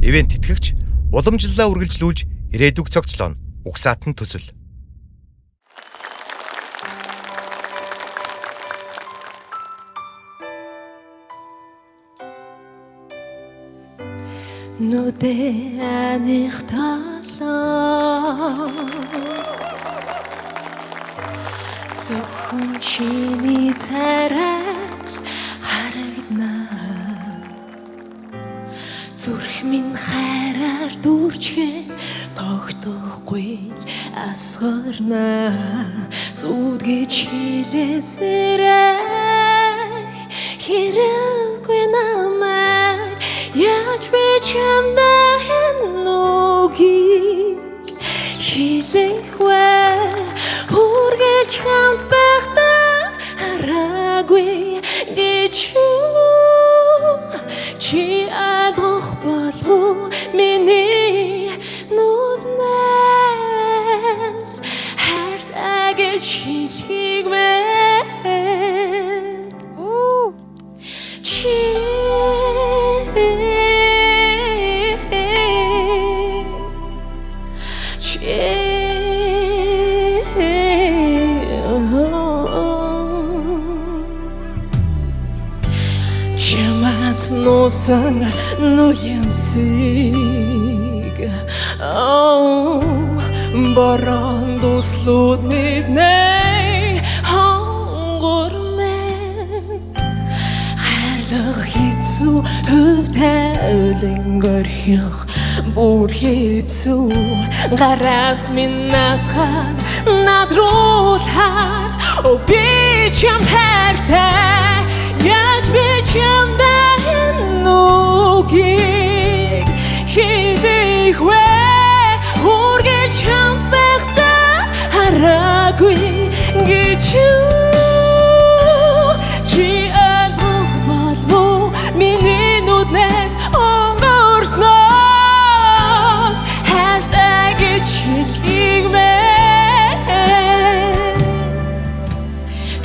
ивент тэтгэгч уламжлалаа үргэлжлүүлж ирээдүг цогцлооно. Угсаатан төсөл. Нүдэ аних талаа зөвхөн чиний царай харагдана. Зүрх минь хайраар дүүрчээ тогтохгүй асгарна. Зүудгэж хэлээсэрэй хэрэггүй намайг яаж би чамдаа нүгийг хэлэх вэ? Хүргэж хамт байхдаа хараагүй гэж чи адох болов миний нүднээс хайртай гэж хэлхийг мэн чи Чамаас нуусан нүлэмсийг борон дуслууд мэднэ хонгор мэн хайрлах хэцүү хөвтэй өлөнгөрхөх бүр хэцүү гараас минь надхад надруулахаар би чам хайртай яаж би чамдаа нүгийг хэлэх вэ? Хүргэж хамт байхдаа хараагүй гэж чи адох болов миний нүднээс өнгөрснөөс хайртай гэж хэлхийг мэн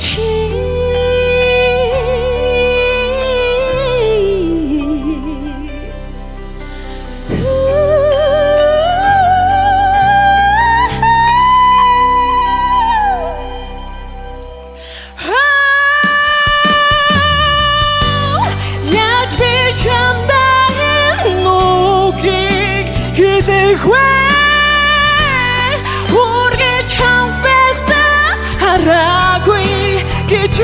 чи хэлэх вэ? Хүргэж хамт байхдаа хараагүй гэж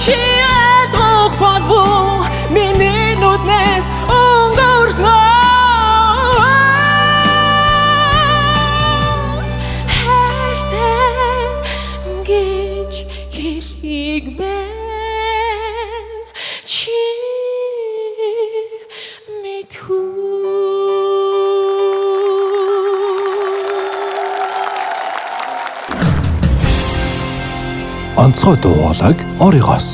чи адох болов миний нүднээс өнгөрснөөс хайртай гэж хэлхийг мэн чи онцгой дуу хоолойг оригоос